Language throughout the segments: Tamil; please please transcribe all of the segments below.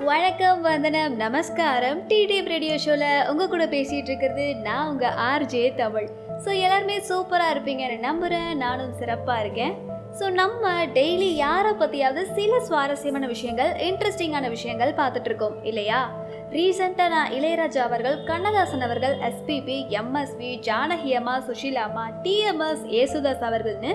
வணக்கம், வந்தனம், நமஸ்காரம். டிடிஎம் ரேடியோ ஷோவில் உங்கள் கூட பேசிகிட்டு இருக்கிறது நான் உங்கள் ஆர்ஜே தமிழ். ஸோ எல்லாருமே சூப்பராக இருப்பீங்கன்னு நம்புகிறேன். நானும் சிறப்பாக இருக்கேன். ஸோ நம்ம டெய்லி யாரை பற்றியாவது சில சுவாரஸ்யமான விஷயங்கள், இன்ட்ரெஸ்டிங்கான விஷயங்கள் பார்த்துட்ருக்கோம் இல்லையா? ரீசெண்டாக நான் இளையராஜா அவர்கள், கண்ணதாசன் அவர்கள், எஸ்பிபி, எம்எஸ்வி, ஜானகி அம்மா, சுஷிலாமா, டிஎம்எஸ், ஏசுதாஸ் அவர்கள்னு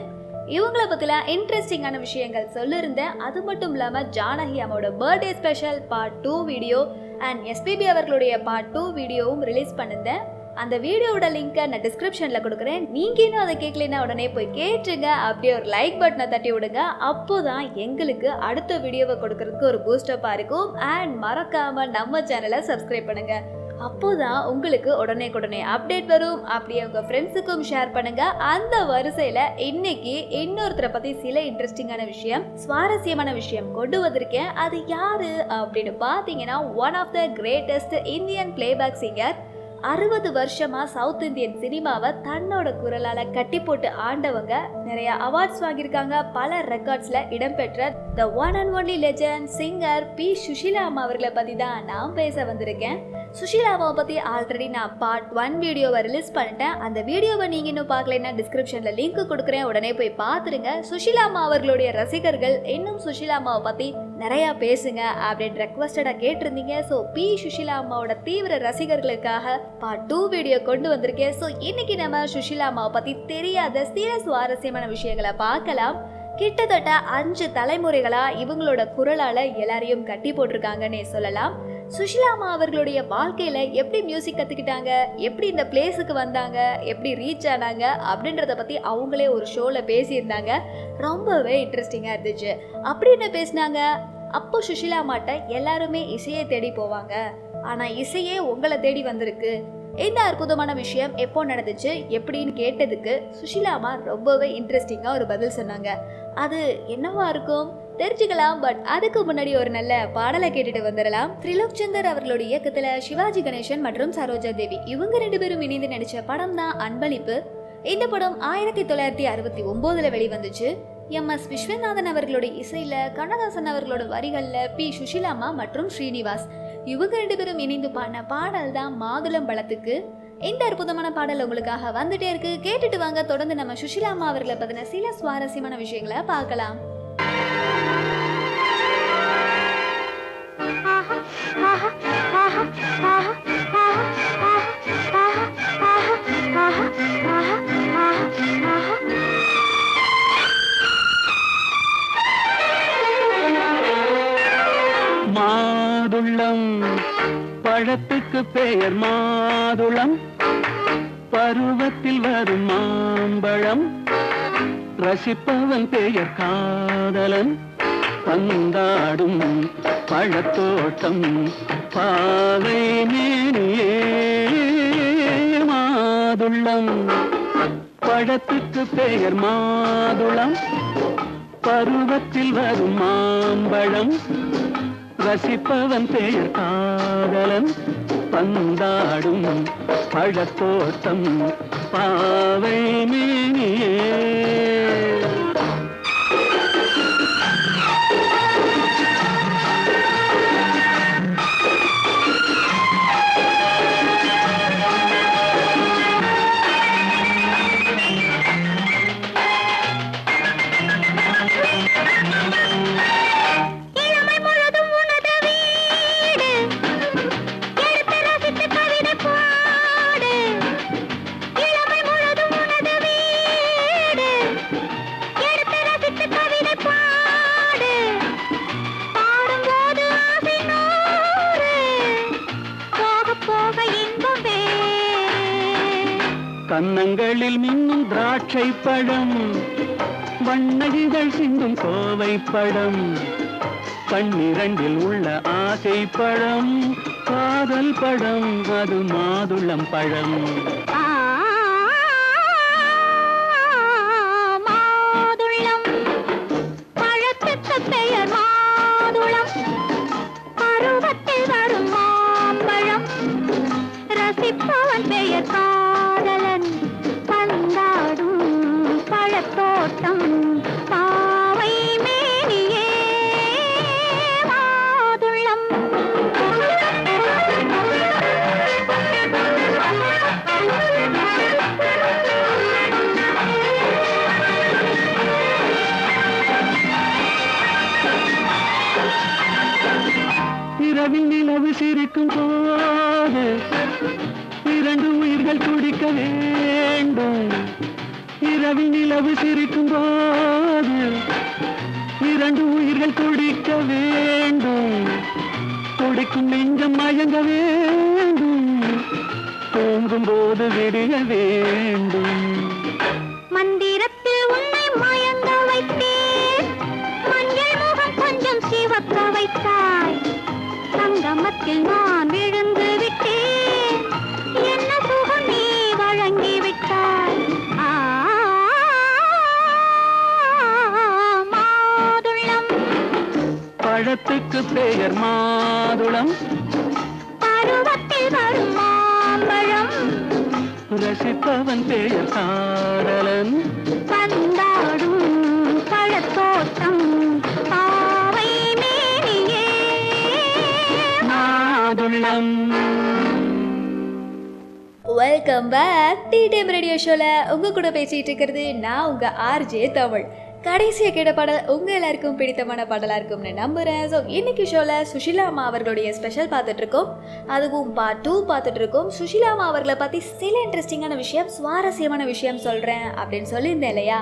இவங்கள பற்றிலாம் இன்ட்ரெஸ்டிங்கான விஷயங்கள் சொல்லியிருந்தேன். அது மட்டும் இல்லாமல் ஜானகி அம்மாவோட birthday special part 2 video and SPB அவர்களுடைய பார்ட் 2 வீடியோவும் ரிலீஸ் பண்ணியிருந்தேன். அந்த வீடியோவோட லிங்க்கை நான் டிஸ்கிரிப்ஷனில் கொடுக்குறேன். நீங்கள் இன்னும் அதை கேட்கலன்னா உடனே போய் கேட்டுருங்க. அப்படியே ஒரு லைக் பட்டனை தட்டி விடுங்க. அப்போ தான் எங்களுக்கு அடுத்த வீடியோவை கொடுக்கறதுக்கு ஒரு பூஸ்டப்பாக இருக்கும். அண்ட் மறக்காமல் நம்ம சேனலை சப்ஸ்கிரைப் பண்ணுங்கள். அப்போதான் உங்களுக்கு உடனே அப்டேட் வரும். அப்படியே உங்கள் ஃப்ரெண்ட்ஸுக்கும் ஷேர் பண்ணுங்க. அந்த வரிசையில் இன்னைக்கு இன்னொருத்தரை பற்றி சில இன்ட்ரெஸ்டிங்கான விஷயம், சுவாரஸ்யமான விஷயம் கொண்டு வந்திருக்கேன். அது யாரு அப்படின்னு பார்த்தீங்கன்னா, one of the greatest Indian playback singer. 60 வருஷமா சவுத் இந்தியன் சினிமாவை தன்னோட குரலால கட்டி போட்டு ஆண்டவங்க, நிறைய அவார்ட்ஸ் வாங்கியிருக்காங்க, பல ரெக்கார்ட்ஸ்ல இடம்பெற்ற the one and only legend singer P. Sushila அம்மா அவர்களை பத்தி தான் நான் பேச வந்திருக்கேன். சுஷிலா அம்மாவை பத்தி ஆல்ரெடி நான் பார்ட் 1 வீடியோவை ரிலீஸ் பண்ணிட்டேன். அந்த வீடியோவை நீங்க இன்னும் பார்க்கலைன்னா டிஸ்கிரிப்ஷன்ல லிங்க் கொடுக்குறேன், உடனே போய் பார்த்துருங்க. சுஷிலா அம்மா அவர்களுடைய ரசிகர்கள் இன்னும் சுஷிலா அம்மாவை பத்தி நிறைய பேசுங்க அப்படின்னு ரெக்வஸ்டடா கேட்டிருந்தீங்க. So B. சுஷிலா அம்மாவோட தீவிர ரசிகர்களுக்காக பார்ட் 2 வீடியோ கொண்டு வந்திருக்கேன். ஸோ இன்னைக்கு நம்ம சுஷிலா அம்மாவை பத்தி தெரியாத சில சுவாரஸ்யமான விஷயங்களை பார்க்கலாம். கிட்டத்தட்ட 5 தலைமுறைகளா இவங்களோட குரலால எல்லாரையும் கட்டி போட்டிருக்காங்கன்னே சொல்லலாம். சுஷிலா அம்மா அவர்களுடைய வாழ்க்கையில எப்படி மியூசிக் கத்துக்கிட்டாங்க, எப்படி இந்த பிளேஸுக்கு வந்தாங்க, எப்படி ரீச் ஆனாங்க அப்படின்றத பத்தி அவங்களே ஒரு ஷோல பேசியிருந்தாங்க. ரொம்பவே இன்ட்ரெஸ்டிங்கா இருந்துச்சு. அப்படி என்ன பேசினாங்க? அப்போ சுஷிலா அம்மாட்ட எல்லாருமே இசையை தேடி போவாங்க, ஆனா இசையே உங்களை தேடி வந்திருக்கு. இந்த அற்புதமான விஷயம் எப்போ நடந்துச்சு, எப்படின்னு கேட்டதுக்கு சுஷிலா அம்மா ரொம்பவே இன்ட்ரெஸ்டிங்கா ஒரு பதில் சொன்னாங்க. அது என்னவா இருக்கும் தெரிஞ்சுக்கலாம். பட் அதுக்கு முன்னாடி ஒரு நல்ல பாடலை கேட்டுட்டு வந்துடலாம். திரிலோக் சந்தர் அவர்களுடைய இயக்கத்துல சிவாஜி கணேசன் மற்றும் சரோஜா தேவி இவங்க 2 பேரும் இணைந்து நடிச்ச படம் தான் அன்பளிப்பு. இந்த படம் 1969 வெளிவந்துச்சு. எம்.எஸ். விஸ்வநாதன் அவர்களுடைய இசையில, கண்ணதாசன் அவர்களோட வரிகள்ல பி. சுஷிலாமா மற்றும் ஸ்ரீனிவாஸ் இவங்க 2 பேரும் இணைந்து பாடின பாடல் தான் மாதுளம் பழத்துக்கு. இந்த அற்புதமான பாடல் உங்களுக்காக வந்துட்டே இருக்கு. கேட்டுட்டு வாங்க. தொடர்ந்து நம்ம சுஷிலாமா அவர்களை பத்தின சில சுவாரஸ்யமான விஷயங்களை பார்க்கலாம். மாதுளம் பழத்துக்கு பெயர் மாதுளம், பருவத்தில் வரும் மாம்பழம், ரசிப்பவன் பெயர் காதலன், பந்தாடும் பழத்தோட்டம் பாவை மேனியே. மாதுளம் பழத்துக்கு பெயர் மாதுளம், பருவத்தில் வரும் மாம்பழம், ரசிப்பவன் பெயர் காதலன், பந்தாடும் பழத்தோட்டம் பாவை மேனியே. கன்னங்களில் மின்னும் திராட்சை பழம், வண்ணகிகள் சிந்தும் கோவை பழம், கண்ணிரண்டில் உள்ள ஆசை பழம், காதல் பழம், அது மாதுளம் பழம். மாதுளம் பழத்துக்கு பெயர் மாதுளம், பருவத்தில் வரும் மாம்பழம், ரசிப்பவன் பெயர் காதலன், பந்தாடும் பழத்தோட்டம் பிறக்கும் போது இரண்டு உயிர்கள் துடிக்க வேண்டும். இரவில் நிலவு சிரிக்கும் போது இரண்டு உயிர்கள் துடிக்க வேண்டும். துடிக்கும் நெஞ்சம் மயங்க வேண்டும். தூங்கும் போது விடிய வேண்டும். மந்திரத்தில் உன்னை மயங்க வைத்தேன். மஞ்சள் முகம் கொஞ்சம் சிவக்க வைத்தாய். சங்கமத்தில் நான் விழுந்து விட்டேன். என்ன சுகம் நீ வழங்கி விட்டாய். மாதுளம். பழத்துக்கு பெயர் மாதுளம். பருவத்தில் வரும் மாம்பழம். ரசிப்பவன் பெயர் காதலன். பந்தாடும் பழத்தோட்டம் பாவை மேனியே மாதுளம். Welcome back tea time radio ஷோல உங்க கூட பேசிட்டு இருக்கிறது நான் உங்க ஆர்ஜே தமிழ். கடைசியா கேட்ட பாடல் உங்க எல்லாருக்கும் பிடித்தமான பாடலா இருக்கும்னு நம்புறேன். ஸோ இன்னைக்கு ஷோல சுஷிலா அம்மா அவர்களுடைய ஸ்பெஷல் பார்த்துட்டு இருக்கோம். அதுவும் பார்ட் 2 பார்த்துட்டு இருக்கோம். சுஷிலா அம்மா அவர்களை பத்தி சில இன்ட்ரெஸ்டிங்கான விஷயம், சுவாரஸ்யமான விஷயம் சொல்றேன் அப்படின்னு சொல்லியிருந்தேன் இல்லையா?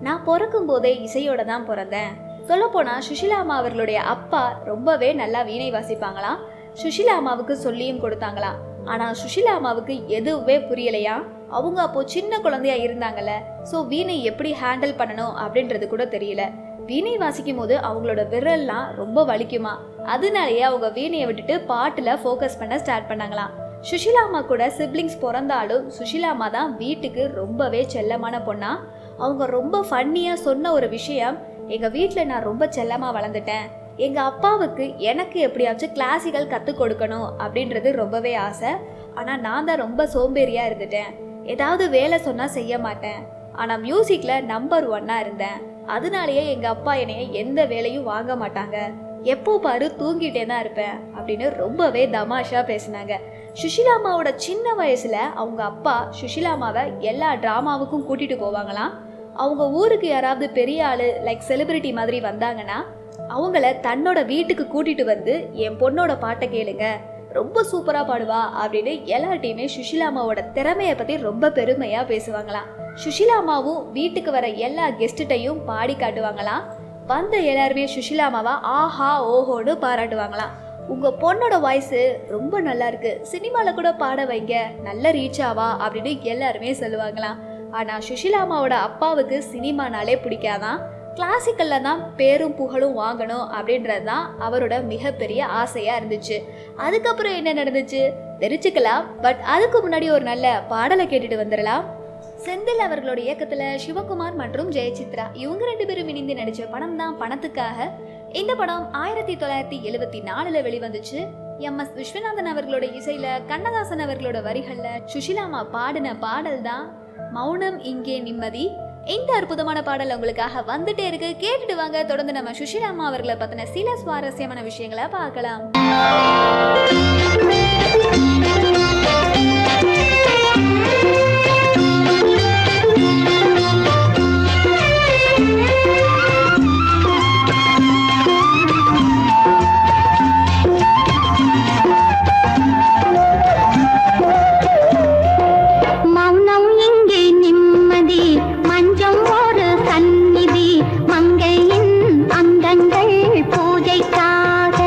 நான் பிறக்கும் போதே இசையோட தான் பிறந்தேன். சொல்லப்போனா சுஷிலா அம்மா அவர்களுடைய அப்பா ரொம்பவே நல்லா வீணை வாசிப்பாங்களாம். சுஷிலா அம்மாவுக்கு சொல்லியும் கொடுத்தாங்களாம். ஆனா சுஷிலா அம்மாவுக்கு எதுவுமே புரியலையா. அவங்க அப்போ சின்ன குழந்தையா இருந்தாங்கல்ல, ஸோ வீணை எப்படி ஹேண்டில் பண்ணணும் அப்படின்றது கூட தெரியல. வீணை வாசிக்கும் போது அவங்களோட விரல்லாம் ரொம்ப வலிக்குமா. அதனாலேயே அவங்க வீணையை விட்டுட்டு பாட்டுல ஃபோக்கஸ் பண்ண ஸ்டார்ட் பண்ணாங்களாம். சுஷிலா அம்மா கூட சிப்ளிங்ஸ் பிறந்தாலும் சுஷிலா அம்மா தான் வீட்டுக்கு ரொம்பவே செல்லமான பொண்ணா. அவங்க ரொம்ப ஃபன்னியா சொன்ன ஒரு விஷயம், எங்க வீட்டில் நான் ரொம்ப செல்லமா வளர்ந்துட்டேன். எங்கள் அப்பாவுக்கு எனக்கு எப்படியாச்சும் கிளாசிக்கல் கற்றுக் கொடுக்கணும் அப்படின்றது ரொம்பவே ஆசை. ஆனால் நான் தான் ரொம்ப சோம்பேறியாக இருந்துட்டேன். ஏதாவது வேலை சொன்னால் செய்ய மாட்டேன். ஆனால் மியூசிக்கில் நம்பர் 1 இருந்தேன். அதனாலேயே எங்கள் அப்பா என்னைய எந்த வேலையும் வாங்க மாட்டாங்க. எப்போ பாரு தூங்கிட்டே தான் இருப்பேன் அப்படின்னு ரொம்பவே தமாஷா பேசினாங்க. சுஷிலா அம்மாவோட சின்ன வயசில் அவங்க அப்பா சுஷிலா அம்மாவை எல்லா ட்ராமாவுக்கும் கூட்டிகிட்டு போவாங்களாம். அவங்க ஊருக்கு யாராவது பெரிய ஆள் லைக் செலிபிரிட்டி மாதிரி வந்தாங்கன்னா அவங்கள தன்னோட வீட்டுக்கு கூட்டிட்டு வந்து என் பொண்ணோட பாட்டை கேளுங்க, ரொம்ப சூப்பரா பாடுவா அப்படின்னு எல்லார்ட்டையுமே சுஷிலா அம்மாவோட திறமையை பத்தி ரொம்ப பெருமையா பேசுவாங்களாம். சுஷிலா அம்மாவும் வீட்டுக்கு வர எல்லா கெஸ்ட்டையும் பாடி காட்டுவாங்களாம். வந்த எல்லாருமே சுஷிலா அம்மாவா ஆஹா ஓஹோன்னு பாராட்டுவாங்களாம். உங்க பொண்ணோட வாய்ஸ் ரொம்ப நல்லா இருக்கு, சினிமால கூட பாட வைங்க, நல்ல ரீச் ஆவா அப்படின்னு எல்லாருமே சொல்லுவாங்களாம். ஆனா சுஷிலா அம்மாவோட அப்பாவுக்கு சினிமானாலே பிடிக்காதான். கிளாசிக்கல்ல தான் பேரும் புகழும் வாங்கணும் அப்படின்றது தான் அவரோட மிகப்பெரிய ஆசையா இருந்துச்சு. அதுக்கப்புறம் என்ன நடந்துச்சு தெரிஞ்சுக்கலாம். பட் அதுக்கு முன்னாடி ஒரு நல்ல பாடலை கேட்டுட்டு வந்துடலாம். செந்தில் அவர்களோட இயக்கத்துல சிவகுமார் மற்றும் ஜெயசித்ரா இவங்க 2 பேரும் இணைந்து நடிச்ச படம் தான் பணத்துக்காக. இந்த படம் 1974 வெளிவந்துச்சு. MS விஸ்வநாதன் அவர்களோட இசையில கண்ணதாசன் அவர்களோட வரிகள்ல சுஷிலா அம்மா பாடின பாடல் தான் மௌனம் இங்கே நிம்மதி. இந்த அற்புதமான பாடல் உங்களுக்காக வந்துட்டே இருக்கு, கேட்டுட்டு வாங்க. தொடர்ந்து நம்ம சுஷிலா அம்மா அவர்களை பத்தின சில சுவாரஸ்யமான விஷயங்களை பார்க்கலாம். பூஜைக்காக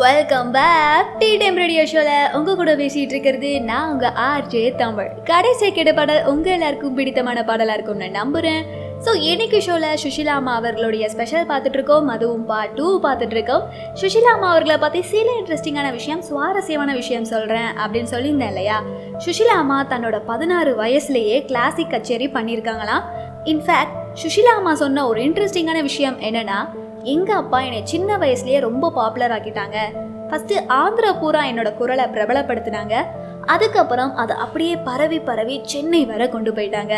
welcome back tea time radio ஷோவில் உங்கள் கூட பேசிகிட்டு இருக்கிறது நான் உங்கள் ஆர்ஜே தமிழ். கடைசி கேட்ட பாடல் உங்கள் எல்லாருக்கும் பிடித்தமான பாடலாக இருக்கும்னு நம்புகிறேன். ஸோ இன்னைக்கு ஷோவில் சுஷிலா அம்மா அவர்களுடைய ஸ்பெஷல் பார்த்துட்ருக்கோம், அதுவும் பார்ட் 2 பார்த்துட்ருக்கோம். சுஷிலா அம்மா அவர்களை பற்றி சில இன்ட்ரெஸ்டிங்கான விஷயம், சுவாரஸ்யமான விஷயம் சொல்கிறேன் அப்படின்னு சொல்லியிருந்தேன் இல்லையா. சுஷிலா அம்மா தன்னோட 16 வயசுலேயே கிளாசிக் கச்சேரி பண்ணியிருக்காங்களாம். இன்ஃபேக்ட் சுஷிலா அம்மா சொன்ன ஒரு இன்ட்ரெஸ்டிங்கான விஷயம் என்னென்னா, எங்கள் அப்பா என்னை சின்ன வயசுலேயே ரொம்ப பாப்புலர் ஆக்கிட்டாங்க. ஃபஸ்ட்டு ஆந்திரா பூரா என்னோட குரலை பிரபலப்படுத்தினாங்க. அதுக்கப்புறம் அதை அப்படியே பரவி சென்னை வரை கொண்டு போயிட்டாங்க.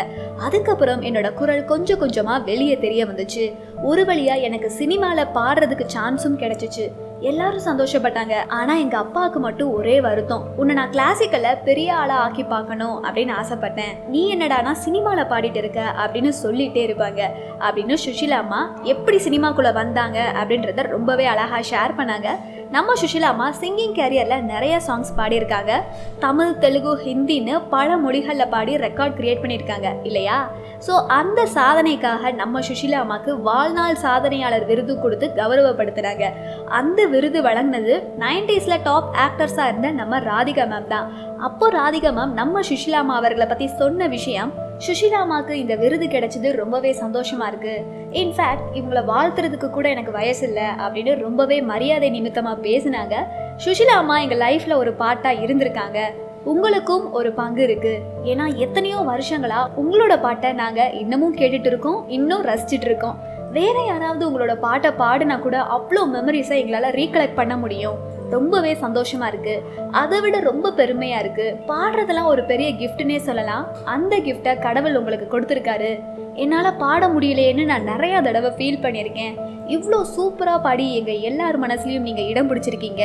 அதுக்கப்புறம் என்னோட குரல் கொஞ்சம் கொஞ்சமாக வெளியே தெரிய வந்துச்சு. ஒரு வழியாக எனக்கு சினிமாவில் பாடுறதுக்கு சான்ஸும் கிடைச்சிச்சு. எல்லாரும் சந்தோஷப்பட்டாங்க. ஆனால் எங்கள் அப்பாவுக்கு மட்டும் ஒரே வருத்தம், உன்னை நான் கிளாசிக்கலில் பெரிய ஆளாக ஆக்கி பார்க்கணும் அப்படின்னு ஆசைப்பட்டேன், நீ என்னடானா சினிமாவில் பாடிட்டு இருக்க அப்படின்னு சொல்லிகிட்டே இருப்பாங்க அப்படின்னு சுஷிலா அம்மா எப்படி சினிமாக்குள்ளே வந்தாங்க அப்படின்றத ரொம்பவே அழகாக ஷேர் பண்ணாங்க. நம்ம சுஷிலா அம்மா சிங்கிங் கேரியரில் நிறைய சாங்ஸ் பாடியிருக்காங்க. தமிழ், தெலுங்கு, ஹிந்தின்னு பல மொழிகளில் பாடி ரெக்கார்ட் கிரியேட் பண்ணியிருக்காங்க இல்லையா. ஸோ அந்த சாதனைக்காக நம்ம சுஷிலா அம்மாவுக்கு வாழ்நாள் சாதனையாளர் விருது கொடுத்து கௌரவப்படுத்துகிறாங்க. அந்த விருது வழங்கினது 90s டாப் ஆக்டர்ஸாக இருந்த நம்ம ராதிகா மேம் தான். அப்போ ராதிகா மேம் நம்ம சுஷிலா அம்மா அவர்களை பற்றி சொன்ன விஷயம், சுஷிலா அம்மாவுக்கு இந்த விருது கிடைச்சது ரொம்பவே சந்தோஷமாக இருக்குது. இன்ஃபேக்ட் இவங்களை வாழ்த்துறதுக்கு கூட எனக்கு வயசு இல்லை அப்படின்னு ரொம்பவே மரியாதை நிமித்தமாக பேசினாங்க. சுஷிலா அம்மா எங்கள் லைஃப்பில் ஒரு பாட்டாக இருந்திருக்காங்க. உங்களுக்கும் ஒரு பங்கு இருக்குது. ஏன்னா எத்தனையோ வருஷங்களாக உங்களோட பாட்டை நாங்கள் இன்னமும் கேட்டுட்டு இருக்கோம், இன்னும் ரசிச்சுட்டு இருக்கோம். வேற யாராவது உங்களோட பாட்டை பாடினா கூட அவ்வளோ மெமரிஸை எங்களால் ரீகலெக்ட் பண்ண முடியும். ரொம்பவே சந்தோஷமாக இருக்குது. அதை விட ரொம்ப பெருமையாக இருக்குது. பாடுறதெல்லாம் ஒரு பெரிய கிஃப்ட்னே சொல்லலாம். அந்த கிஃப்டை கடவுள் உங்களுக்கு கொடுத்துருக்காரு. என்னால் பாட முடியலையேன்னு நான் நிறையா தடவை ஃபீல் பண்ணியிருக்கேன். இவ்வளோ சூப்பராக பாடி எங்கள் எல்லார் மனசுலையும் நீங்கள் இடம் பிடிச்சிருக்கீங்க.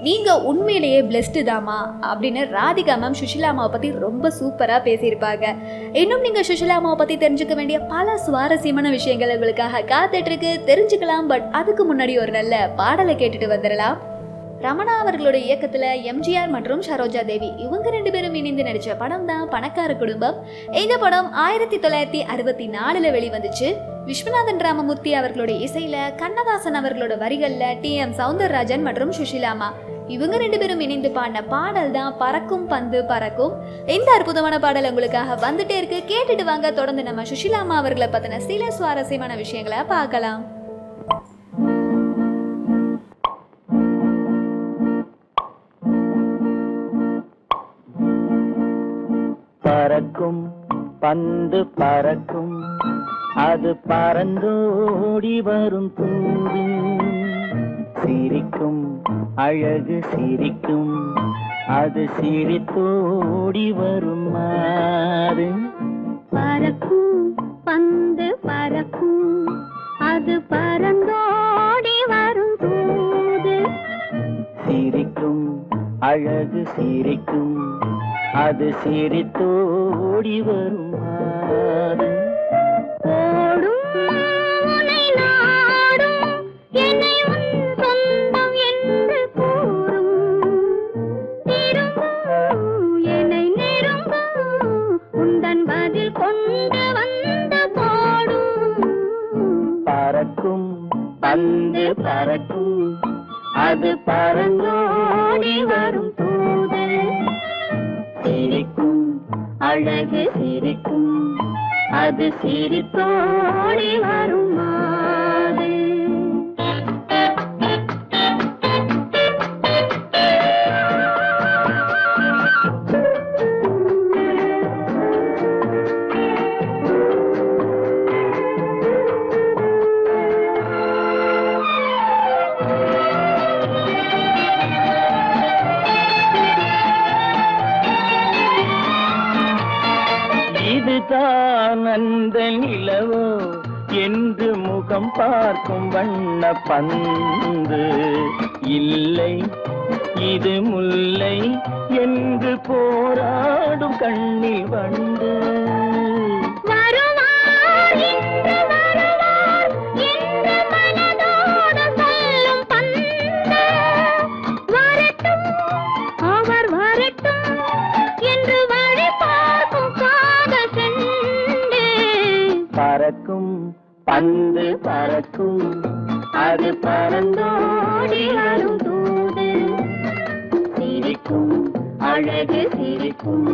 நீங்கள் உண்மையிலேயே பிளெஸ்டு தாமா அப்படின்னு ராதிகா மேம் சுஷிலா அம்மாவை பற்றி ரொம்ப சூப்பராக பேசியிருப்பாங்க. இன்னும் நீங்கள் சுஷிலா அம்மாவை பற்றி தெரிஞ்சுக்க வேண்டிய பல சுவாரஸ்யமான விஷயங்கள் உங்களுக்காக காத்துட்ருக்கு, தெரிஞ்சுக்கலாம். பட் அதுக்கு முன்னாடி ஒரு நல்ல பாடலை கேட்டுட்டு வந்துடலாம். ரமணா அவர்களுடைய இயக்கத்தில் எம்ஜிஆர் மற்றும் சரோஜா தேவி இவங்க 2 பேரும் இணைந்து நடித்த படம் தான் பணக்கார குடும்பம். இந்த படம் 1964 வெளிவந்துச்சு. விஸ்வநாதன் ராமமூர்த்தி அவர்களுடைய இசையில், கண்ணதாசன் அவர்களோட வரிகளில், TM சௌந்தரராஜன் மற்றும் சுஷிலா அம்மா இவங்க 2 பேரும் இணைந்து பாடின பாடல் தான் பறக்கும் பந்து பறக்கும். இந்த அற்புதமான பாடல் உங்களுக்காக வந்துட்டே இருக்கு, கேட்டுட்டு வாங்க. தொடர்ந்து நம்ம சுஷிலா அம்மா அவர்களை பற்றின சில சுவாரஸ்யமான விஷயங்களை பார்க்கலாம். பறக்கும் பந்து பறக்கும், அது பறந்தோடி வரும் தூது, சிரிக்கும் அழகு சிரிக்கும், அது சிரித்தோடி வரும் மாறு. பறக்கும் பந்து பறக்கும், அது பறந்தோடி வரும் தூது, சிரிக்கும் அழகு சிரிக்கும், அது சிரித்தோடி வரும் மாறு. ஓடும் உன்னை நாடும், என்னை உன் சொந்தம் என்று கூறும், திரும்பும் என்னை நெருங்கும், உந்தன் பதில் கொண்டு வந்து போடும். பறக்கும் பந்து பறக்கும், அது பறந்தோடி வரும் தூது, சிரிக்கும் அழகு சிரிக்கும், அது சிரித்தோடி வரும் மாது. இதுதான் அந்த நிலவோ என்று முகம் பார்க்கும் வண்ண பந்து, இல்லை இது முல்லை என்று போராடும் கண்ணில் வண்டு. வருவார் இன்று வருவார் என்று மனதோடு சொல்லும் பந்து, வரட்டும் அவர் வரட்டும் என்று வழி பார்க்கும் காதல் செண்டு. பறக்கும் பந்து பறக்கும், அது பறந்தோடி வரும் தூது, அழகு சிரிக்கும்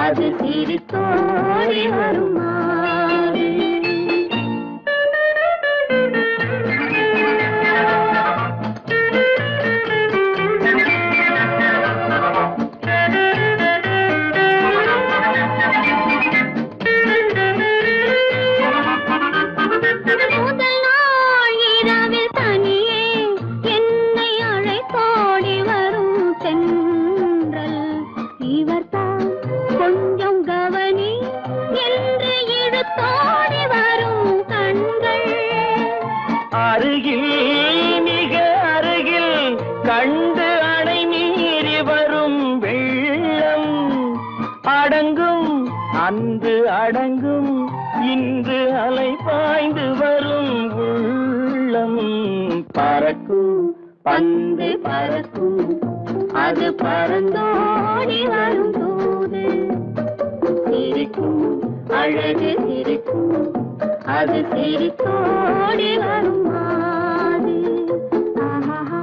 அது சிரித்தோடி வருமாறு. முதல் நாள் இரவில் தனியே என்னை அழைத்தோடி வரும் தென்றல். இவர்தான் கொஞ்சம் கவனி என்று இழுத்தோடி வரும் கண்கள். அருகில் மிக அருகில் கண்டு அணை மீறி வரும் வெள்ளம் அடங்கும் அன்று அடங்கும் இன்று அலை பாய்ந்து வரும் உள்ளம். பறக்கும் பந்து பறக்கும் அது பறந்தோடி வரும் தூது. சிரிக்கும் அழகு சிரிக்கும் அது சிரித்தோடி வரும் மாது. ஆஹா, ஆஹா,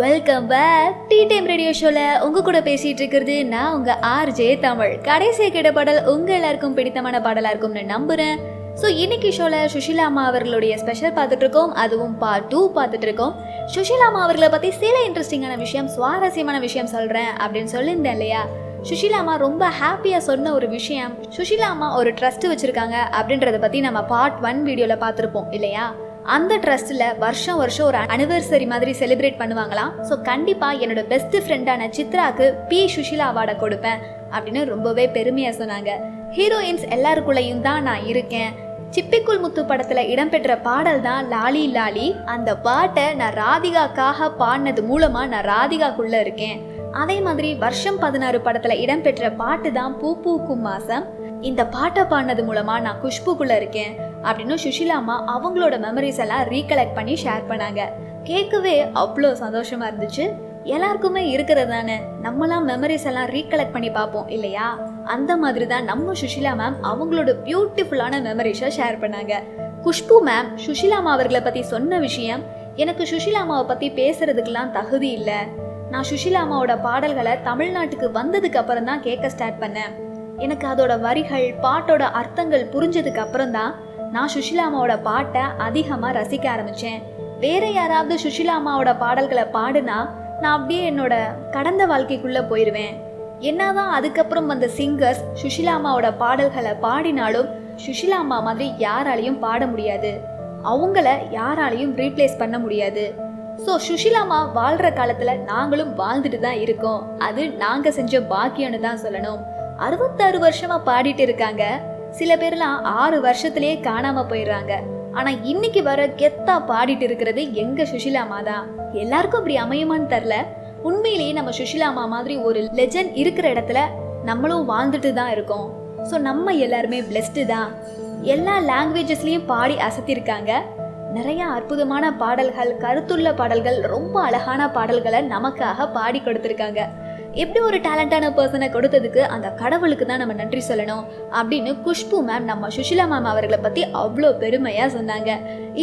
welcome back tea time radio ஷோல உங்க கூட பேசிட்டு இருக்கிறது நான் உங்க ஆர்ஜே தமிழ். கடைசியாக கேட்ட பாடல் உங்க எல்லாருக்கும் பிடித்தமான பாடலா இருக்கும்னு நம்புறேன். ஸோ இன்னைக்கு ஷோல சுஷீலா அம்மா அவர்களுடைய ஸ்பெஷல் பார்த்துட்டு இருக்கோம், அதுவும் பார்ட் 2 பார்த்துட்டு இருக்கோம். சுஷீலா அம்மா அவர்களை பத்தி சில இன்ட்ரெஸ்டிங்கான விஷயம், சுவாரஸ்யமான விஷயம் சொல்றேன் அப்படின்னு சொல்லியிருந்தேன் இல்லையா. சுஷீலா அம்மா ரொம்ப ஹாப்பியா சொன்ன ஒரு விஷயம், சுஷீலா அம்மா ஒரு ட்ரஸ்ட் வச்சிருக்காங்க அப்படின்றத பத்தி நம்ம பார்ட் 1 வீடியோல பார்த்துருப்போம் இல்லையா. அந்த ட்ரஸ்ட்டில் வருஷம் ஒரு அனிவர்சரி மாதிரி செலிப்ரேட் பண்ணுவாங்களாம். ஸோ கண்டிப்பாக என்னோட பெஸ்ட் ஃப்ரெண்டான சித்ராக்கு பி சுஷீலா அவார்டை கொடுப்பேன் அப்படின்னு ரொம்பவே பெருமையாக சொன்னாங்க. ஹீரோயின்ஸ் எல்லாருக்குள்ளேயும் தான் நான் இருக்கேன். சிப்பிக்குள் முத்து படத்தில் இடம்பெற்ற பாடல் தான் லாலி லாலி. அந்த பாட்டை நான் ராதிகாக்காக பாடினது மூலமாக நான் ராதிகாக்குள்ளே இருக்கேன். அதே மாதிரி வருஷம் 16 படத்தில் இடம்பெற்ற பாட்டு தான் பூ பூக்கும் மாசம். இந்த பாட்டை பாடினது மூலமாக நான் குஷ்புக்குள்ளே இருக்கேன் அப்படின்னு சுஷீலா அம்மா அவங்களோட மெமரிஸ் எல்லாம் ரீகலெக்ட் பண்ணி ஷேர் பண்ணாங்க. கேட்கவே அவ்வளோ சந்தோஷமா இருந்துச்சு. எல்லாருக்குமே இருக்கிறது தானே, நம்மளாம் மெமரிஸ் எல்லாம் ரீகலெக்ட் பண்ணி பார்ப்போம் இல்லையா. அந்த மாதிரி தான் நம்ம சுஷீலா மேம் அவங்களோட பியூட்டிஃபுல்லான மெமரிஸை ஷேர் பண்ணாங்க. குஷ்பு மேம் சுஷீலா அம்மா அவர்களை பற்றி சொன்ன விஷயம், எனக்கு சுஷீலா அம்மாவை பற்றி பேசுறதுக்கெல்லாம் தகுதி இல்லை. நான் சுஷீலா அம்மாவோட பாடல்களை தமிழ்நாட்டுக்கு வந்ததுக்கு அப்புறம் தான் கேட்க ஸ்டார்ட் பண்ணேன். எனக்கு அதோட வரிகள் பாட்டோட அர்த்தங்கள் புரிஞ்சதுக்கு அப்புறம் தான் நான் சுஷீலா அம்மாவோட பாட்டை அதிகமாக ரசிக்க ஆரம்பித்தேன். வேற யாராவது சுஷீலா அம்மாவோட பாடல்களை பாடுனா நான் அப்படியே என்னோட கடந்த வாழ்க்கைக்குள்ளே போயிடுவேன். என்னதான் அதுக்கப்புறம் வந்த சிங்கர்ஸ் சுஷீலா அம்மாவோட பாடல்களை பாடினாலும் சுஷீலா அம்மா மாதிரி யாராலையும் பாட முடியாது, அவங்கள யாராலையும் ரீப்ளேஸ் பண்ண முடியாது. ஸோ சுஷீலா அம்மா வாழ்கிற காலத்தில் நாங்களும் வாழ்ந்துட்டு தான் இருக்கோம். அது நாங்கள் செஞ்ச பாக்கியம்னு தான் சொல்லணும். 66 வருஷமா பாடிட்டு இருக்காங்க. சில பேர்லாம் 6 வருஷத்திலேயே காணாம போயிடுறாங்க. ஆனா இன்னைக்கு வர கெத்தா பாடிட்டு இருக்கிறது எங்க சுஷீலா அம்மா தான். எல்லாருக்கும் அப்படி அமையுமான்னு தெரில. உண்மையிலேயே நம்ம சுஷீலா அம்மா மாதிரி ஒரு லெஜண்ட் இருக்கிற இடத்துல நம்மளும் வாழ்ந்துட்டு தான் இருக்கோம். ஸோ நம்ம எல்லாருமே பிளெஸ்டு தான். எல்லா லாங்குவேஜஸ்லயும் பாடி அசத்திருக்காங்க. நிறைய அற்புதமான பாடல்கள், கருத்துள்ள பாடல்கள், ரொம்ப அழகான பாடல்களை நமக்காக பாடி கொடுத்துருக்காங்க. எப்படி ஒரு டேலண்டான பர்சனை கொடுத்ததுக்கு அந்த கடவுளுக்கு தான் நம்ம நன்றி சொல்லணும் அப்படின்னு குஷ்பு மேம் நம்ம சுஷீலா மேம் அவர்களை பற்றி அவ்வளோ பெருமையாக சொன்னாங்க.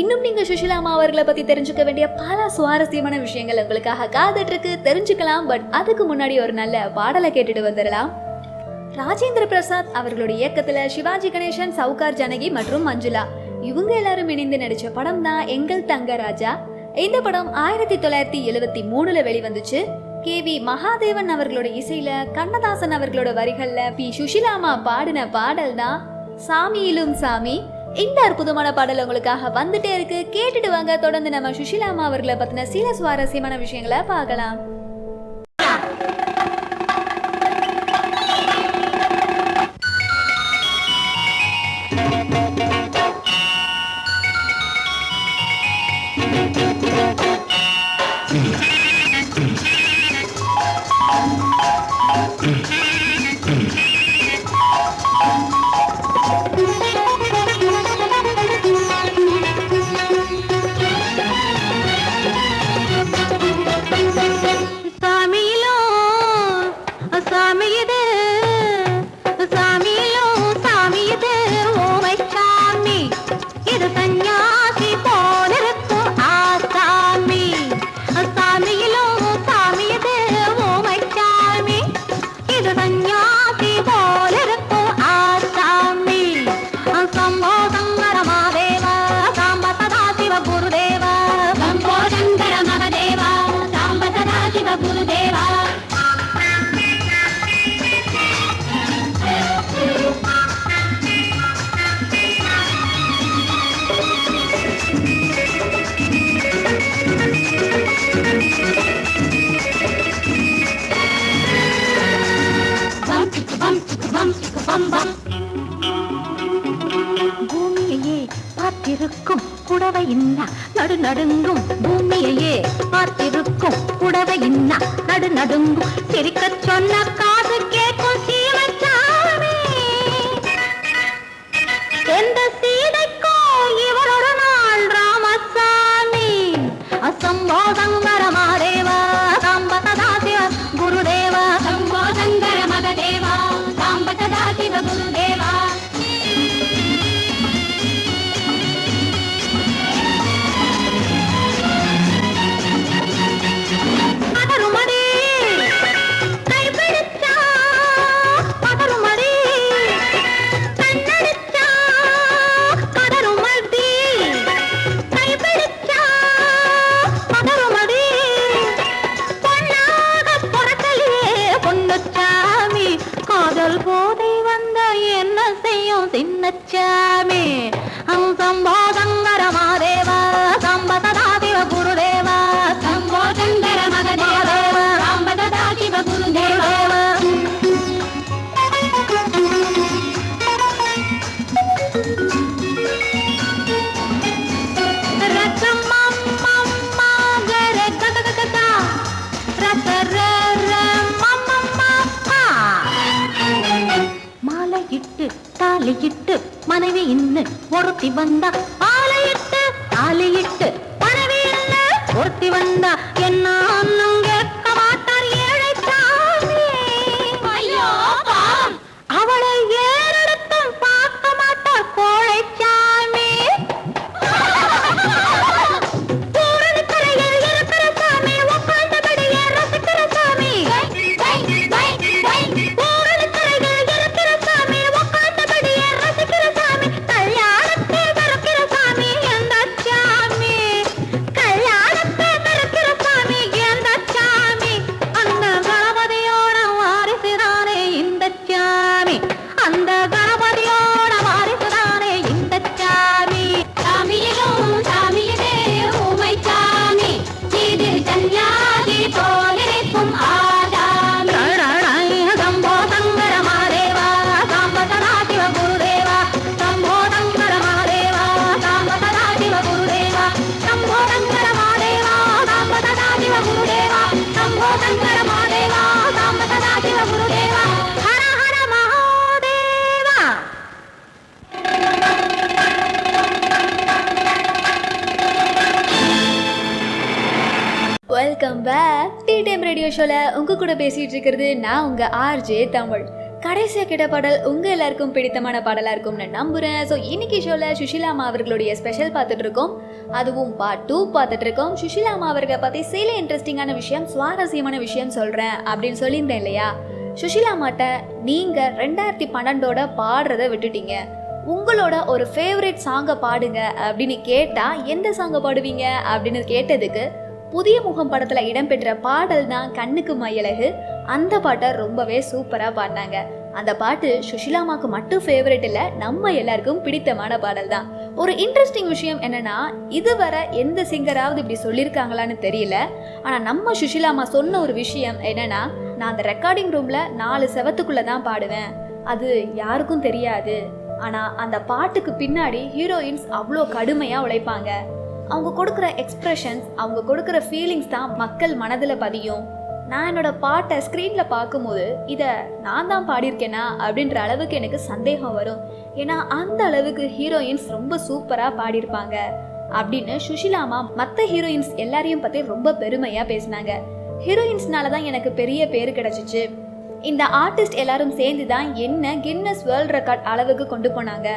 இன்னும் நீங்கள் சுஷீலா அம்மா அவர்களை பற்றி தெரிஞ்சுக்க வேண்டிய பல சுவாரஸ்யமான விஷயங்கள் உங்களுக்காக காத்துட்ருக்கு, தெரிஞ்சுக்கலாம். பட் அதுக்கு முன்னாடி ஒரு நல்ல பாடலை கேட்டுட்டு வந்துடலாம். ராஜேந்திர பிரசாத் அவர்களுடைய இயக்கத்தில் சிவாஜி கணேசன், சவுகார் ஜானகி மற்றும் மஞ்சுளா இவங்க எல்லாரும் இணைந்து நடித்த படம் தான் எங்கள் தங்க ராஜா. இந்த படம் 1973 வெளிவந்துச்சு. KV மகாதேவன் அவர்களோட இசையில, கண்ணதாசன் அவர்களோட வரிகள்ல பி சுஷீலா அம்மா பாடின பாடல் தான் சாமியிலும் சாமி. இந்த அற்புதமான பாடல் உங்களுக்காக வந்துட்டே இருக்கு, கேட்டுட்டு வாங்க. தொடர்ந்து நம்ம சுஷீலா அம்மா அவர்களை பத்தின சில சுவாரஸ்யமான விஷயங்களை பார்க்கலாம். சாமியிலும் காத்திருக்கும் புடவை இன்னா நடு நடுங்கும் பூமியையே காத்திருக்கும் புடவை இன்னா நடு நடுங்கும் சிரிக்க சொன்ன காது கேட்கும் சீமச்சாமி எந்த சீதைக்கோ இவரொரு நாள் ராமசாமி அசம்போதங்கர மாதேவா சாம்பதாசிவ குருதேவா சம்போதங்கர மததேவா சாம்பதாசிவ குருதேவா சின்னச்சாமி சம்போதங்கர மாதேவா சம்பததாதிவ குருதேவா சம்போதங்கர மகதேவா சம்பததாதிவ குருதேவா தாலியிட்டு மனைவி இன்னு ஒருத்தி வந்தா தாலியிட்டு மனைவி இன்னு ஒருத்தி வந்தா என்ன கேட்க மாட்டார் ஏழை சாமி அவளை ஏறெடுத்தும் பார்க்க மாட்டார் கோழை சாமி பூரணிக்கரையில் இருக்கிற சாமி உட்கார்ந்தபடியே ரசிக்கிற சாமி welcome back tea time radio ஷோல உங்க கூட பேசிட்டு இருக்கிறது நான் உங்க ஆர்ஜே தமிழ். கடைசியா கேட்ட பாடல் உங்க எல்லாருக்கும் பிடித்தமான பாடலா இருக்கும்னு நம்புறேன். ஸோ இன்னைக்கு ஷோல சுஷிலாமா அவர்களுடைய ஸ்பெஷல் பார்த்துட்டு இருக்கோம், அதுவும் பார்ட் 2 பார்த்துட்டு இருக்கோம். சுஷிலாமா அவர்களை பத்தி சில இன்ட்ரெஸ்டிங்கான விஷயம், சுவாரஸ்யமான விஷயம் சொல்றேன் அப்படின்னு சொல்லியிருந்தேன் இல்லையா. சுஷிலாமாட்ட நீங்க 2012 பாடுறத விட்டுட்டீங்க, உங்களோட ஒரு ஃபேவரட் சாங்கை பாடுங்க அப்படின்னு கேட்டா எந்த சாங்கை பாடுவீங்க அப்படின்னு கேட்டதுக்கு புதிய முகம் படத்துல இடம்பெற்ற பாடல் தான் கண்ணுக்கு மையழகு. அந்த பாட்டை ரொம்பவே சூப்பரா பாடினாங்க. அந்த பாட்டு சுஷிலாமாக்கு மட்டும் ஃபேவரட் இல்லை, நம்ம எல்லாருக்கும் பிடித்தமான பாடல் தான். ஒரு இன்ட்ரெஸ்டிங் விஷயம் என்னன்னா, இதுவரை எந்த சிங்கராவது இப்படி சொல்லியிருக்காங்களான்னு தெரியல. ஆனா நம்ம சுஷிலாமா சொன்ன ஒரு விஷயம் என்னன்னா, நான் அந்த ரெக்கார்டிங் ரூம்ல 4 செவத்துக்குள்ள தான் பாடுவேன், அது யாருக்கும் தெரியாது. ஆனா அந்த பாட்டுக்கு பின்னாடி ஹீரோயின்ஸ் அவ்வளோ கடுமையா உழைப்பாங்க. அவங்க கொடுக்குற எக்ஸ்பிரஷன்ஸ், அவங்க கொடுக்குற ஃபீலிங்ஸ் தான் மக்கள் மனதில் பதியும். நான் என்னோட பாட்டை ஸ்க்ரீனில் பார்க்கும்போது இதை நான் தான் பாடியிருக்கேனா அப்படின்ற அளவுக்கு எனக்கு சந்தேகம் வரும். ஏன்னா அந்த அளவுக்கு ஹீரோயின்ஸ் ரொம்ப சூப்பராக பாடியிருப்பாங்க அப்படின்னு சுஷிலாமா மற்ற ஹீரோயின்ஸ் எல்லாரையும் பற்றி ரொம்ப பெருமையாக பேசினாங்க. ஹீரோயின்ஸ்னால தான் எனக்கு பெரிய பேர் கிடச்சிச்சு, இந்த ஆர்டிஸ்ட் எல்லாரும் சேர்ந்து தான் என்ன கின்னஸ் வேர்ல்ட் ரெக்கார்ட் அளவுக்கு கொண்டு போனாங்க,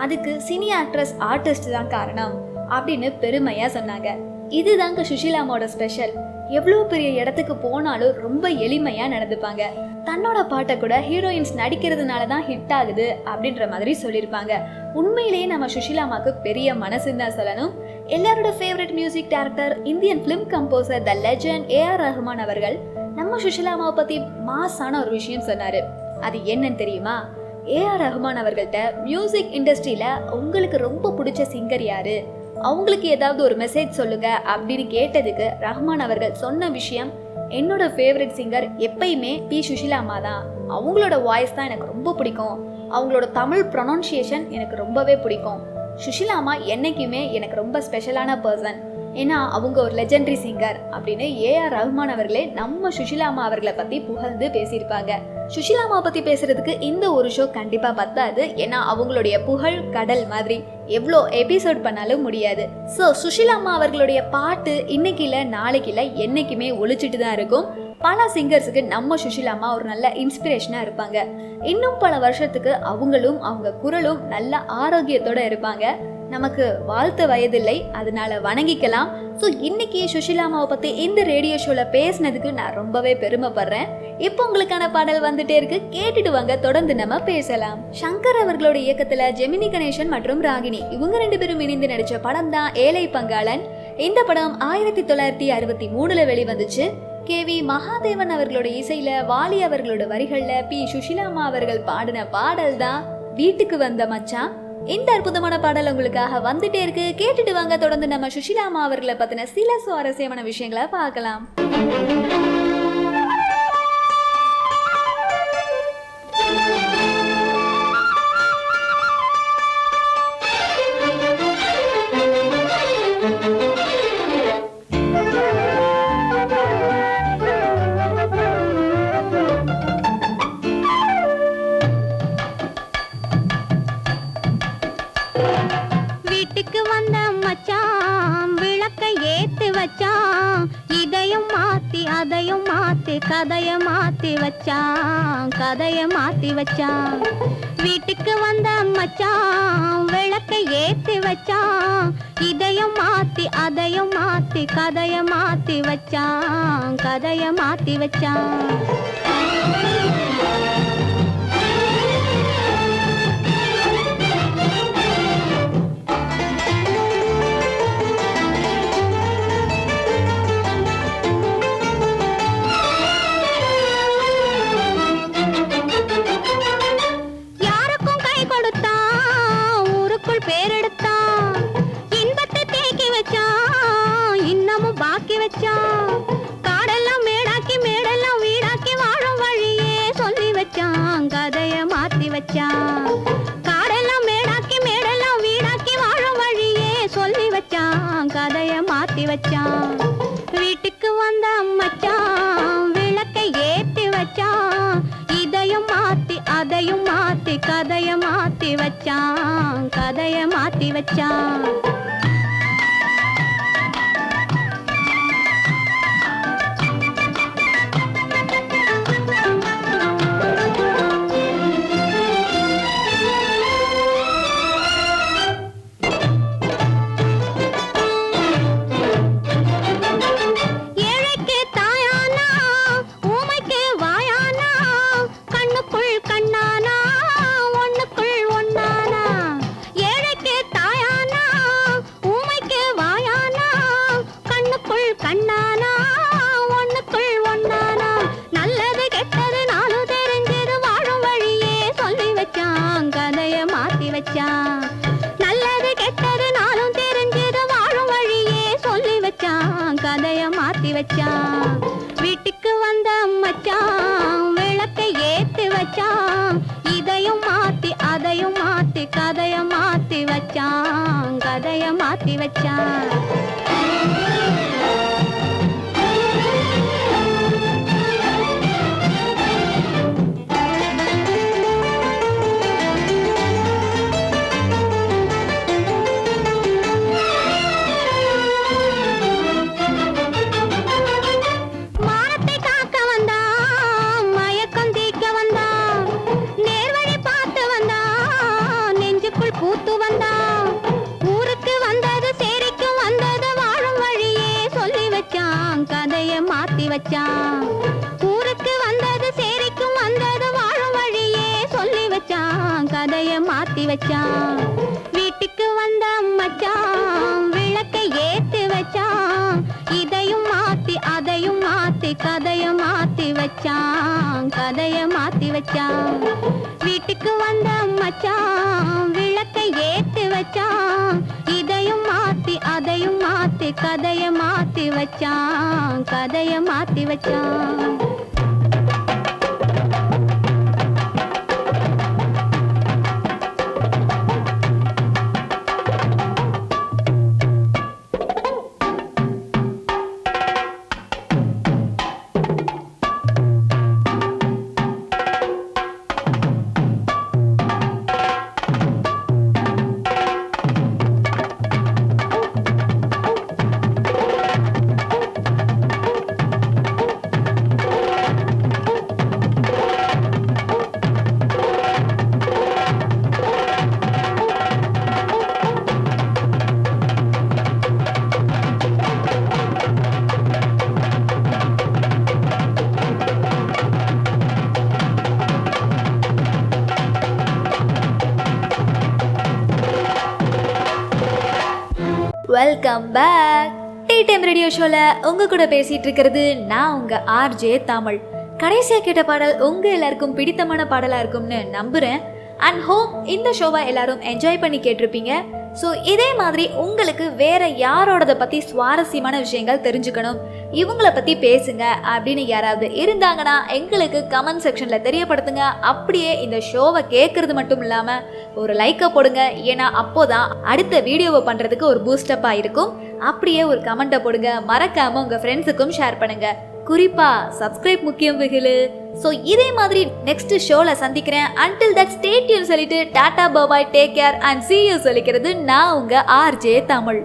அதுக்கு சினி ஆக்ட்ரஸ் ஆர்டிஸ்ட் தான் காரணம் அப்படின்னு பெருமையா சொன்னாங்க. இதுதாங்க சுஷிலாமாவோட ஸ்பெஷல். எவ்வளோ பெரிய இடத்துக்கு போனாலும் ரொம்ப எளிமையா நடந்துப்பாங்க. தன்னோட பாட்டை கூட ஹீரோயின்ஸ் நடிக்கிறதுனால தான் ஹிட் ஆகுது அப்படின்ற மாதிரி சொல்லியிருப்பாங்க. உண்மையிலேயே நம்ம சுஷிலாமாக்கு பெரிய மனசுன்னு தான் சொல்லணும். எல்லாரோட favourite music director, Indian film composer the legend AR Rahman அவர்கள் நம்ம சுஷிலாமாவை பத்தி மாசான ஒரு விஷயம் சொன்னாரு. அது என்னன்னு தெரியுமா? ஏஆர் ரஹ்மான் அவர்கள்ட்ட மியூசிக் இண்டஸ்ட்ரியில உங்களுக்கு ரொம்ப பிடிச்ச சிங்கர் யாரு, அவங்களுக்கு ஏதாவது ஒரு மெசேஜ் சொல்லுங்க அப்படின்னு கேட்டதுக்கு ரஹ்மான் அவர்கள் சொன்ன விஷயம், என்னோட ஃபேவரட் சிங்கர் எப்பயுமே பி சுஷிலாமா தான், அவங்களோட வாய்ஸ் தான் எனக்கு ரொம்ப பிடிக்கும், அவங்களோட தமிழ் ப்ரொனன்சியேஷன் எனக்கு ரொம்பவே பிடிக்கும். சுஷிலாம்மா என்னைக்குமே எனக்கு ரொம்ப ஸ்பெஷலான பர்சன். ஏன்னா அவங்க ஒரு லெஜெண்டரி சிங்கர் அப்படின்னு ஏஆர் ரஹ்மான் அவர்களே நம்ம சுஷிலாம்மா அவர்களை பற்றி புகழ்ந்து பேசியிருப்பாங்க. சுஷிலாம்மா பற்றி பேசுறதுக்கு இந்த ஒரு ஷோ கண்டிப்பாக பத்தாது. ஏன்னா அவங்களுடைய புகழ் கடல் மாதிரி எவ்வளோ எபிசோட் பண்ணாலும் முடியாது. ஸோ சுஷிலாம்மா அவர்களுடைய பாட்டு இன்னைக்கு இல்லை நாளைக்கு இல்லை என்னைக்குமே ஒழிச்சிட்டு தான் இருக்கும். பல சிங்கர்ஸுக்கு நம்ம சுஷிலாம்மா ஒரு நல்ல இன்ஸ்பிரேஷனாக இருப்பாங்க. இன்னும் பல வருஷத்துக்கு அவங்களும் அவங்க குரலும் நல்ல ஆரோக்கியத்தோடு இருப்பாங்க. நமக்கு வாழ்த்த வயதில்லை, அதனால வணங்கிக்கலாம். ஸோ இன்னைக்கு சுஷிலாமாவை பற்றி இந்த ரேடியோ ஷோவில் பேசினதுக்கு நான் ரொம்பவே பெருமைப்படுறேன். இப்போ உங்களுக்கான பாடல் வந்துட்டே இருக்கு, கேட்டுட்டு வாங்க, தொடர்ந்து நம்ம பேசலாம். சங்கர் அவர்களோட இயக்கத்தில் ஜெமினி கணேசன் மற்றும் ராகினி இவங்க 2 பேரும் இணைந்து நடித்த படம் தான் ஏழை பங்காளன். இந்த படம் 1963 வெளிவந்துச்சு. கேவி மகாதேவன் அவர்களோட இசையில, வாலி அவர்களோட வரிகள்ல பி சுஷிலாம்மா அவர்கள் பாடின பாடல் தான் வீட்டுக்கு வந்த மச்சான். இந்த அற்புதமான பாடல் உங்களுக்காக வந்துட்டே இருக்கு, கேட்டுட்டு வாங்க. தொடர்ந்து நம்ம சுஷிலாம்மா அவர்களை பத்தின சில சுவாரஸ்யமான விஷயங்களை பார்க்கலாம். வீட்டுக்கு வந்த மச்சான் விளக்கை ஏத்து வச்சான், இதையும் மாத்தி அதையும் மாத்தி கதைய மாத்தி வச்சான், கதைய மாத்தி வச்சான். வீட்டுக்கு வந்த மச்சான் விளக்கை ஏத்தி வச்சான், இதையும் மாத்தி அதையும் மாத்தி கதைய மாத்தி வச்சான், கதைய மாத்தி வச்சான். காடெல்லாம் மேடாக்கி மேடெல்லாம் வீடாக்கி வாழும் வழியே சொல்லி வச்சான், கதைய மாத்தி வச்சான். காடெல்லாம் மேடாக்கி மேடெல்லாம் வீடாக்கி வாழும் வழியே சொல்லி வச்சான், கதைய மாத்தி வச்சான். வீட்டுக்கு வந்த மச்சான் விளக்கை ஏத்தி வச்சான், இதையும் மாத்தி அதையும் மாத்தி கதைய மாத்தி வச்சான், கதைய மாத்தி வச்சான். நல்லது கெட்டது நாளும் தெரிஞ்சது வாழும் வழியே சொல்லி வச்சான், கதைய மாத்தி வச்சான். வீட்டுக்கு வந்த மச்சான் விளக்கை ஏத்தி வச்சான், இதையும் மாத்தி அதையும் மாத்தி கதைய மாத்தி வச்சான், கதைய மாத்தி வச்சான். பூத்து வந்தான் ஊருக்கு வந்தது சேரிக்கும் வந்தது வாழும் வழியே சொல்லி வச்சான், கதைய மாத்தி வச்சான். ஊருக்கு வந்தது சேரிக்கும் வந்தது வாழும் வழியே சொல்லி வச்சான், கதைய மாத்தி வச்சான். வீட்டுக்கு வந்த மச்சான் விளக்கை ஏத்தி வச்சான், இதையும் மாத்தி அதையும் மாத்தி கதைய மாத்தி வச்சான், கதைய மாத்தி வச்சான். வீட்டுக்கு வந்த மச்சான் விளக்கை ஏத்தி வச்சான், இதையும் மாத்தி அதையும் மாத்தி கதைய மாத்தி வச்சான், கதைய மாத்தி வச்சான். Welcome back. Tea time radio ஷோல உங்க கூட பேசிட்டு இருக்கிறது நான் உங்க ஆர்ஜே தமிழ். கடைசியா கேட்ட பாடல் உங்க எல்லாருக்கும் பிடித்தமான பாடலா இருக்கும்னு நம்புறேன். அண்ட் ஹோப் இந்த ஷோவை எல்லாரும் என்ஜாய் பண்ணி கேட்டிருப்பீங்க. ஸோ இதே மாதிரி உங்களுக்கு வேற யாரோடத பற்றி சுவாரஸ்யமான விஷயங்கள் தெரிஞ்சுக்கணும், இவங்களை பற்றி பேசுங்க அப்படின்னு யாராவது இருந்தாங்கன்னா எங்களுக்கு கமெண்ட் செக்ஷனில் தெரியப்படுத்துங்க. அப்படியே இந்த ஷோவை கேட்குறது மட்டும் இல்லாமல் ஒரு லைக்கை போடுங்க. ஏன்னா அப்போதான் அடுத்த வீடியோவை பண்ணுறதுக்கு ஒரு பூஸ்டப்பாக இருக்கும். அப்படியே ஒரு கமெண்ட்டை போடுங்க. மறக்காமல் உங்கள் ஃப்ரெண்ட்ஸுக்கும் ஷேர் பண்ணுங்கள். குறிப்பா சப்ஸ்கிரைப் முக்கியம் வெகுலு. ஸோ இதே மாதிரி நெக்ஸ்ட் ஷோல சந்திக்கிறேன். அன்டில் தட் ஸ்டே டியூன் சொல்லிட்டு tata bye, take care and see you சொல்லிக்கிறது நான் உங்க ஆர்ஜே தமிழ்.